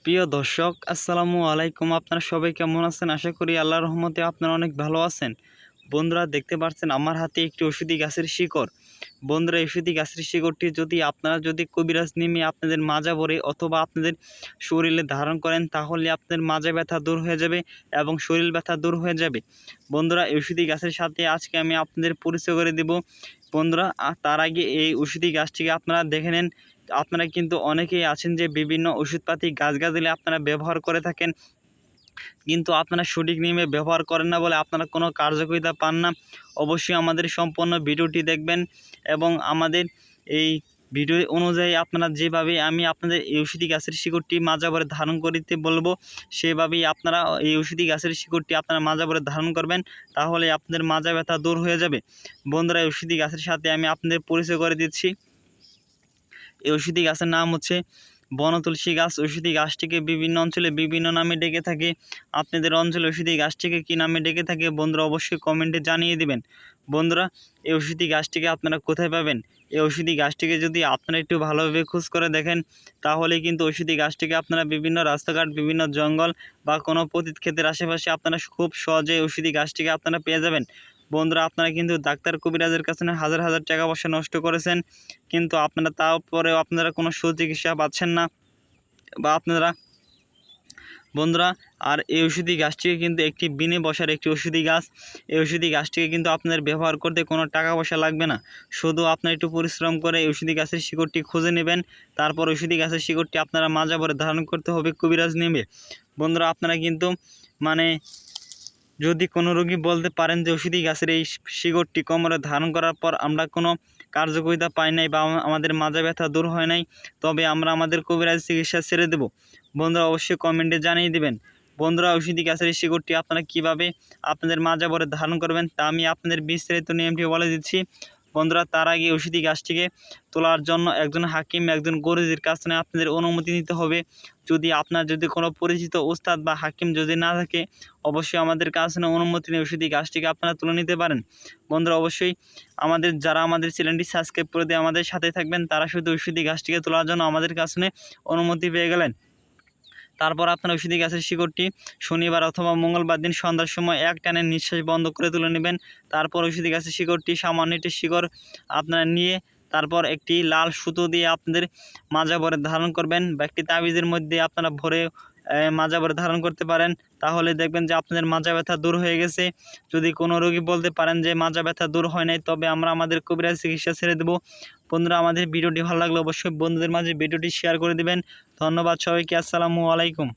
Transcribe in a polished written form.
প্রিয় দর্শক, আসসালামু আলাইকুম। আপনারা সবাই কেমন আছেন? আশা করি আল্লাহর রহমতে আপনারা অনেক ভালো আছেন। বন্ধুরা, দেখতে পাচ্ছেন আমার হাতে একটি ওষুধি গাছের শিকড়। বন্ধুরা, এই ওষুধি গাছের শিকড়টি আপনারা যদি কবিরাজ নিমে আপনাদের মাজা ভরে অথবা আপনাদের শরীরে ধারণ করেন, তাহলে আপনাদের মাজা ব্যথা দূর হয়ে যাবে এবং শরীর ব্যথা দূর হয়ে যাবে। বন্ধুরা, এই ওষুধি গাছের সাথে আজকে আমি আপনাদের পরিচয় করে দেব। বন্ধুরা, তার আগে এই ওষুধি গাছটিকে আপনারা দেখে নেন। আপনারা কিন্তু অনেকেই আছেন যে বিভিন্ন ওষুধপাতি গাছগাছালি আপনারা ব্যবহার করে থাকেন, কিন্তু আপনারা সঠিক নিয়মে ব্যবহার করেন না বলে আপনারা কোনো কার্যকারিতা পান না। অবশ্যই আমাদের সম্পূর্ণ ভিডিওটি দেখবেন এবং আমাদের এই ভিডিও অনুযায়ী আপনারা যেভাবে আমি আপনাদের এই ওষুধি গাছের শিকড়টি মাজা ভরে ধারণ করিতে বলবো, সেভাবেই আপনারা এই ওষুধি গাছের শিকড়টি আপনারা মাজা ভরে ধারণ করবেন, তাহলে আপনাদের মাজা ব্যথা দূর হয়ে যাবে। বন্ধুরা, এই ওষুধি গাছের সাথে আমি আপনাদের পরিচয় করে দিচ্ছি। এই ওষুধি গাছের নাম হচ্ছে বনতুলসী গাছ। ওষুধি গাছটিকে বিভিন্ন অঞ্চলে বিভিন্ন নামে ডেকে থাকে। আপনাদের অঞ্চলে ওষুধি গাছটিকে কী নামে ডেকে থাকে বন্ধুরা অবশ্যই কমেন্টে জানিয়ে দিবেন। বন্ধুরা, এই ওষুধি গাছটিকে আপনারা কোথায় পাবেন? এই ওষুধি গাছটিকে যদি আপনারা একটু ভালোভাবে খোঁজ করে দেখেন, তাহলে কিন্তু ওষুধি গাছটিকে আপনারা বিভিন্ন রাস্তাঘাট, বিভিন্ন জঙ্গল বা কোনো পতিত ক্ষেতের আশেপাশে আপনারা খুব সহজে ওষুধি গাছটিকে আপনারা পেয়ে যাবেন। বন্ধুরা, আপনারা কিন্তু ডাক্তার কবিরাজের কাছে হাজার হাজার টাকা পয়সা নষ্ট করেছেন, কিন্তু আপনারা তারপরেও আপনারা কোনো সুচিকিৎসা পাচ্ছেন না বা আপনারা। বন্ধুরা, আর এই ওষুধি গাছটিকে কিন্তু একটি বিনে বসার একটি ওষুধি গাছ। এই ওষুধি গাছটিকে কিন্তু আপনাদের ব্যবহার করতে কোনো টাকা পয়সা লাগবে না। শুধু আপনারা একটু পরিশ্রম করে এই ওষুধি গাছের শিকড়টি খুঁজে নেবেন, তারপর ওষুধি গাছের শিকড়টি আপনারা মাজা ভরে ধারণ করতে হবে কবিরাজ নেমে। বন্ধুরা, আপনারা কিন্তু যদি কোনো রোগী বলতে পারেন যে ওষুধি গাছের এই শিকড়টি কোমরে ধারণ করার পর আমরা কোনো কার্যকারিতা পাই নাই বা আমাদের মাজা ব্যথা দূর হয় নাই, তবে আমরা আমাদের কবিরাজ চিকিৎসা ছেড়ে দেব। বন্ধুরা, অবশ্যই কমেন্টে জানিয়ে দেবেন। বন্ধুরা, ওষুধি গাছের এই শিকড়টি আপনারা কীভাবে আপনাদের মাজা ভরে ধারণ করবেন তা আমি আপনাদের বিস্তারিত নিয়মটি বলে দিচ্ছি। বন্ধুরা, তার আগে ওষুধি গাছটিকে তোলার জন্য একজন হাকিম, একজন গরুজির কাছ থেকে আপনাদের অনুমতি নিতে হবে। যদি কোনো পরিচিত ওস্তাদ বা হাকিম যদি না থাকে, অবশ্যই আমাদের কাছে অনুমতি নিয়ে ওষুধি গাছটিকে আপনারা তুলে নিতে পারেন। বন্ধুরা, অবশ্যই যারা আমাদের চ্যানেলটি সাবস্ক্রাইব করে দিয়ে আমাদের সাথে থাকবেন, তারা শুধু ওষুধি গাছটিকে তোলার জন্য আমাদের কাছে অনুমতি পেয়ে গেলেন। তারপর আপনারা ওষুধি গাছের শিকড়টি শনিবার অথবা মঙ্গলবার দিন সন্ধ্যার সময় এক টানে নিঃশ্বাস বন্ধ করে তুলে নেবেন। তারপর ওষুধি গাছের শিকড়টি সামান্য একটি শিকড় আপনারা নিয়ে তারপর একটি লাল সুতো দিয়ে আপনাদের মাজা ভরে ধারণ করবেন বা একটি তাবিজের মধ্যে আপনারা ভরে মাজা ভরে ধারণ করতে পারেন, তাহলে দেখবেন যে আপনাদের মাজা ব্যথা দূর হয়ে গেছে। যদি কোনো রোগী বলতে পারেন যে মাজা ব্যথা দূর হয় নাই, তবে আমরা আমাদের কবিরাজ চিকিৎসা ছেড়ে দেব। বন্ধুরা, আমাদের ভিডিওটি ভালো লাগলে অবশ্যই বন্ধুদের মাঝে ভিডিওটি শেয়ার করে দেবেন। ধন্যবাদ সবাইকে। আসসালামু আলাইকুম।